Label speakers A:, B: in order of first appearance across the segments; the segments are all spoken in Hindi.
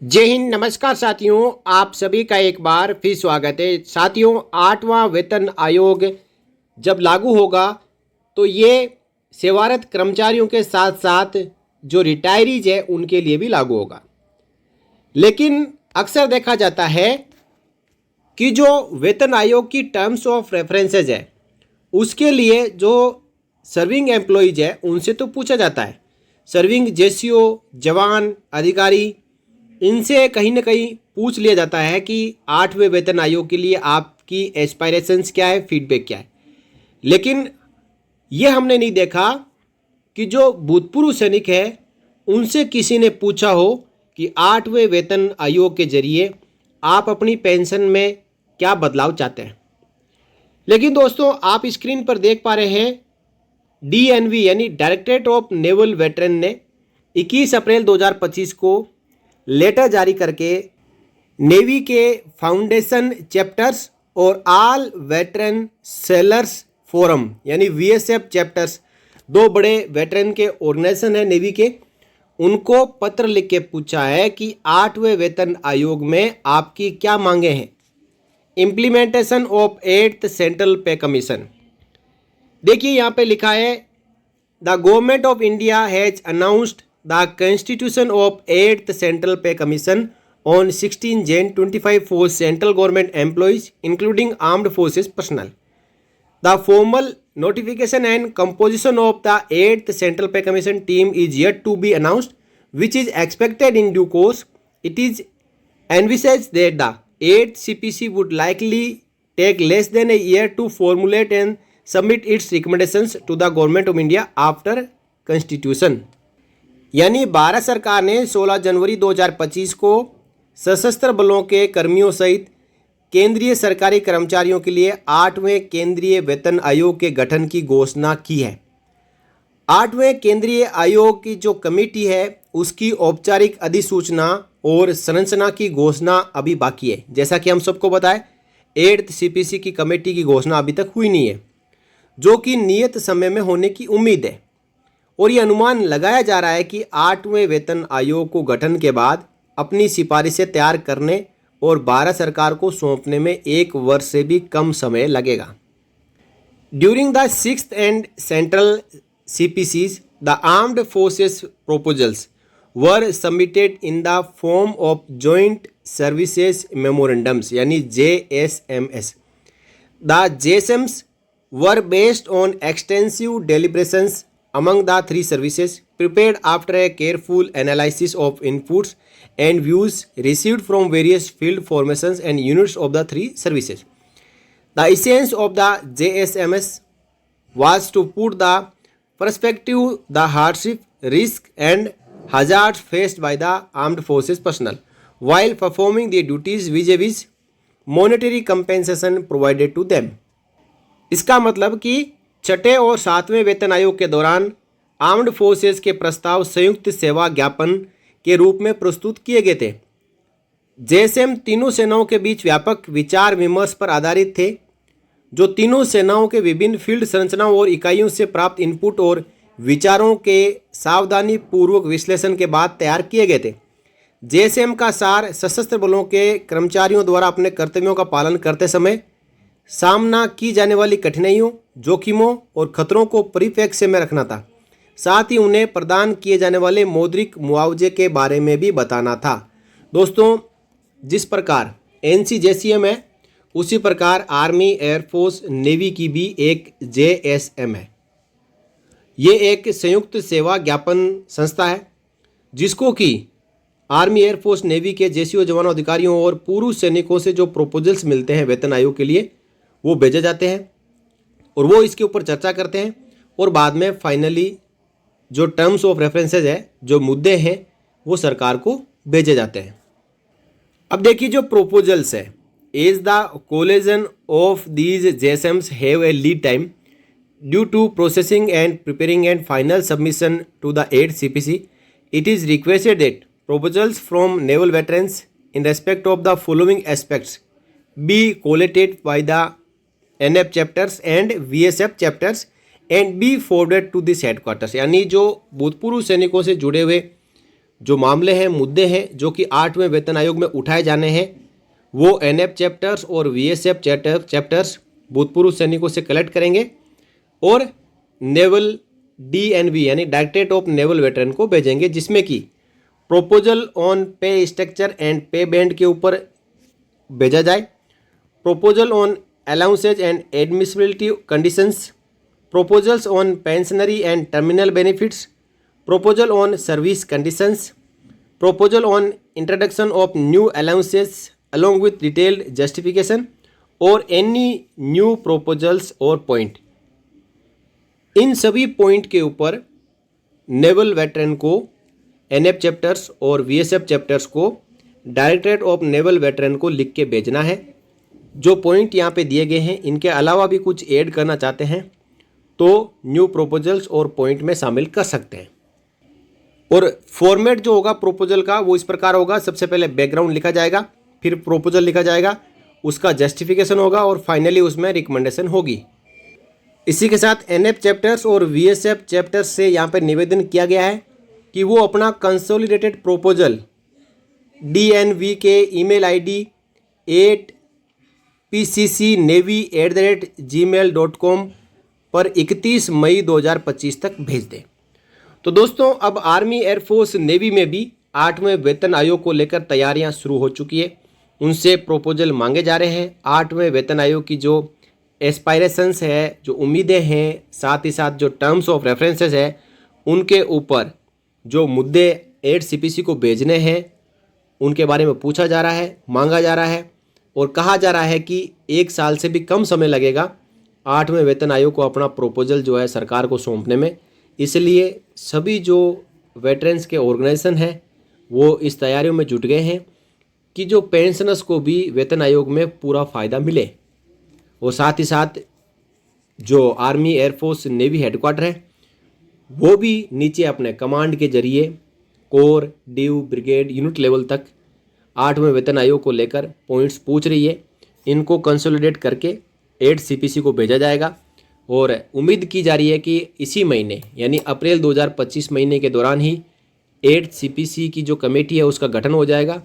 A: जय हिंद। नमस्कार साथियों, आप सभी का एक बार फिर स्वागत है। साथियों, 8वां वेतन आयोग जब लागू होगा तो ये सेवारत कर्मचारियों के साथ साथ जो रिटायरीज है उनके लिए भी लागू होगा। लेकिन अक्सर देखा जाता है कि जो वेतन आयोग की टर्म्स ऑफ रेफरेंसेज है उसके लिए जो सर्विंग एम्प्लॉयज़ है उनसे तो पूछा जाता है। सर्विंग जेसीओ, जवान, अधिकारी, इनसे कहीं ना कहीं पूछ लिया जाता है कि 8वें वेतन आयोग के लिए आपकी एस्पायरेशंस क्या है, फीडबैक क्या है। लेकिन ये हमने नहीं देखा कि जो भूतपूर्व सैनिक है उनसे किसी ने पूछा हो कि 8वें वेतन आयोग के जरिए आप अपनी पेंशन में क्या बदलाव चाहते हैं। लेकिन दोस्तों, आप स्क्रीन पर देख पा रहे हैं डीएनवी यानी डायरेक्टरेट ऑफ नेवल वेटरन ने 21 अप्रैल 2025 को लेटर जारी करके नेवी के फाउंडेशन चैप्टर्स और ऑल वेटरन सेलर्स फोरम यानी वीएसएफ चैप्टर्स, दो बड़े वेटरन के ऑर्गेनाइजेशन है नेवी के, उनको पत्र लिख के पूछा है कि 8वें वेतन आयोग में आपकी क्या मांगे हैं। इम्प्लीमेंटेशन ऑफ 8th सेंट्रल पे कमीशन। देखिए यहाँ पे लिखा है, the government of India has announced the constitution of 8th Central Pay Commission on 16 Jan 25 for central government employees including armed forces personnel. The formal notification and composition of the 8th Central Pay Commission team is yet to be announced, which is expected in due course. It is envisaged that the 8th CPC would likely take less than a year to formulate and submit its recommendations to the government of India after constitution. यानी भारत सरकार ने 16 जनवरी 2025 को सशस्त्र बलों के कर्मियों सहित केंद्रीय सरकारी कर्मचारियों के लिए 8वें केंद्रीय वेतन आयोग के गठन की घोषणा की है। 8वें केंद्रीय आयोग की जो कमेटी है उसकी औपचारिक अधिसूचना और संरचना की घोषणा अभी बाकी है। जैसा कि हम सबको बताएं, 8th CPC की कमेटी की घोषणा अभी तक हुई नहीं है, जो कि नियत समय में होने की उम्मीद है। और ये अनुमान लगाया जा रहा है कि 8वें वेतन आयोग को गठन के बाद अपनी सिफारिशें तैयार करने और भारत सरकार को सौंपने में 1 वर्ष से भी कम समय लगेगा। During the 6th and central CPCs, the armed forces proposals were submitted in the form of joint services memorandums यानी JSMS. The JSMs were based on extensive deliberations among the three services, prepared after a careful analysis of inputs and views received from various field formations and units of the three services. The essence of the JSMS was to put the perspective the hardship, risk and hazards faced by the armed forces personnel while performing their duties vis-a-vis monetary compensation provided to them. इसका मतलब कि 6ठे और 7वें वेतन आयोग के दौरान आर्म्ड फोर्सेस के प्रस्ताव संयुक्त सेवा ज्ञापन के रूप में प्रस्तुत किए गए थे। जेएसएम तीनों सेनाओं के बीच व्यापक विचार विमर्श पर आधारित थे, जो तीनों सेनाओं के विभिन्न फील्ड संरचनाओं और इकाइयों से प्राप्त इनपुट और विचारों के सावधानी पूर्वक विश्लेषण के बाद तैयार किए गए थे। जेएसएम का सार सशस्त्र बलों के कर्मचारियों द्वारा अपने कर्तव्यों का पालन करते समय सामना की जाने वाली कठिनाइयों, जोखिमों और खतरों को परिप्रेक्ष्य में रखना था। साथ ही उन्हें प्रदान किए जाने वाले मौद्रिक मुआवजे के बारे में भी बताना था। दोस्तों, जिस प्रकार NCJCM है उसी प्रकार आर्मी, एयरफोर्स, नेवी की भी एक JSM है। ये एक संयुक्त सेवा ज्ञापन संस्था है जिसको कि आर्मी, एयरफोर्स, नेवी के JCO जवानों, अधिकारियों और पूर्व सैनिकों से जो प्रपोजल्स मिलते हैं वेतन आयोग के लिए वो भेजे जाते हैं और वो इसके ऊपर चर्चा करते हैं और बाद में फाइनली जो टर्म्स ऑफ रेफरेंसेज है, जो मुद्दे हैं, वो सरकार को भेजे जाते हैं। अब देखिए जो प्रपोजल्स है, as the collation of these JSMs have a lead time due to processing and preparing and final submission to the 8th CPC, it is requested that proposals from naval veterans in respect of the following aspects be collated by the NF chapters and VSF chapters and be forwarded to this headquarters। यानी जो भूतपूर्व सैनिकों से जुड़े हुए जो मामले हैं, मुद्दे हैं जो कि 8वें वेतन आयोग में उठाए जाने हैं, वो एनएफ चैप्टर्स और वीएसएफ चैप्टर्स भूतपूर्व सैनिकों से कलेक्ट करेंगे और नेवल डीएनवी यानी डायरेक्टरेट ऑफ नेवल वेटरन को भेजेंगे, जिसमें कि प्रोपोजल ऑन पे स्ट्रक्चर एंड पे बैंड के ऊपर भेजा जाए, proposal on allowances and admissibility conditions, proposals on pensionary and terminal benefits, proposal on service conditions, proposal on introduction of new allowances along with detailed justification or any new proposals or point। इन सभी पॉइंट के ऊपर नेवल वेटरन को एनएफ चैप्टर्स और वीएसएफ चैप्टर्स को डायरेक्टरेट ऑफ नेवल वेटरन को लिख के भेजना है। जो पॉइंट यहाँ पे दिए गए हैं, इनके अलावा भी कुछ ऐड करना चाहते हैं तो न्यू प्रोपोजल्स और पॉइंट में शामिल कर सकते हैं। और फॉर्मेट जो होगा प्रोपोजल का वो इस प्रकार होगा, सबसे पहले बैकग्राउंड लिखा जाएगा, फिर प्रोपोजल लिखा जाएगा, उसका जस्टिफिकेशन होगा और फाइनली उसमें रिकमेंडेशन होगी। इसी के साथ एनएफ चैप्टर्स और वीएसएफ चैप्टर्स से यहाँ पर निवेदन किया गया है कि वो अपना कंसोलिडेटेड प्रोपोजल डीएनवी के ईमेल आईडी 8pccnavy@gmail.com पर 31 मई 2025 तक भेज दें। तो दोस्तों, अब आर्मी, एयरफोर्स, नेवी में भी 8वें वेतन आयोग को लेकर तैयारियां शुरू हो चुकी है। उनसे प्रोपोजल मांगे जा रहे हैं। 8वें वेतन आयोग की जो एस्पायरेशंस है, जो उम्मीदें हैं, साथ ही साथ जो टर्म्स ऑफ रेफरेंसेस है, उनके ऊपर जो मुद्दे 8 CPC को भेजने हैं उनके बारे में पूछा जा रहा है, मांगा जा रहा है और कहा जा रहा है कि 1 साल से भी कम समय लगेगा 8वें वेतन आयोग को अपना प्रोपोजल जो है सरकार को सौंपने में। इसलिए सभी जो वेटरन्स के ऑर्गेनाइजेशन हैं वो इस तैयारियों में जुट गए हैं कि जो पेंशनर्स को भी वेतन आयोग में पूरा फ़ायदा मिले। और साथ ही साथ जो आर्मी, एयरफोर्स, नेवी हेडक्वार्टर है वो भी नीचे अपने कमांड के जरिए core, div, brigade, unit level तक 8वें वेतन आयोग को लेकर पॉइंट्स पूछ रही है। इनको कंसोलिडेट करके 8 CPC को भेजा जाएगा और उम्मीद की जा रही है कि इसी महीने यानी अप्रैल 2025 महीने के दौरान ही 8 CPC की जो कमेटी है उसका गठन हो जाएगा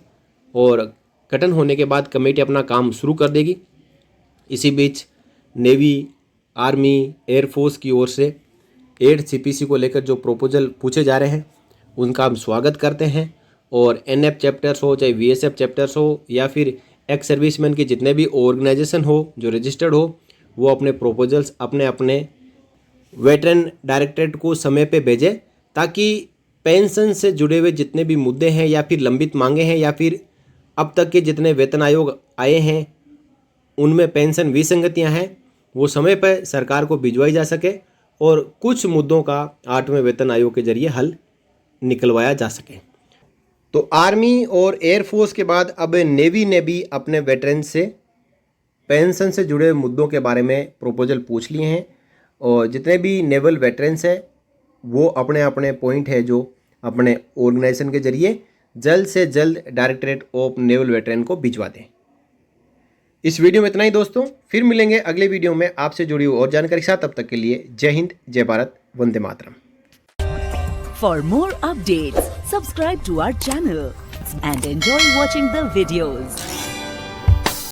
A: और गठन होने के बाद कमेटी अपना काम शुरू कर देगी। इसी बीच नेवी, आर्मी, एयरफोर्स की ओर से 8 CPC को लेकर जो प्रोपोजल पूछे जा रहे हैं उनका हम स्वागत करते हैं। और एनएफ चैप्टर्स हो, चाहे वीएसएफ चैप्टर्स हो या फिर एक्स सर्विसमैन के जितने भी ऑर्गेनाइजेशन हो जो रजिस्टर्ड हो, वो अपने प्रोपोजल्स अपने अपने वेटरन डायरेक्टरेट को समय पे भेजें ताकि पेंशन से जुड़े हुए जितने भी मुद्दे हैं या फिर लंबित मांगे हैं या फिर अब तक के जितने वेतन आयोग आए हैं उनमें पेंशन विसंगतियां हैं वो समय पर सरकार को भिजवाई जा सके और कुछ मुद्दों का 8वें वेतन आयोग के जरिए हल निकलवाया जा सके। तो आर्मी और एयरफोर्स के बाद अब नेवी ने भी अपने वेटरन से पेंशन से जुड़े मुद्दों के बारे में प्रोपोजल पूछ लिए हैं और जितने भी नेवल वेटरन्स हैं वो अपने अपने पॉइंट है जो अपने ऑर्गेनाइजेशन के जरिए जल्द से जल्द डायरेक्टरेट ऑफ नेवल वेटरन को भिजवा दें। इस वीडियो में इतना ही दोस्तों, फिर मिलेंगे अगले वीडियो में आपसे जुड़ी हुई और जानकारी के साथ। तब तक के लिए जय हिंद, जय Bharat, Vande Mataram.
B: For more updates, subscribe to our channel and enjoy watching the videos.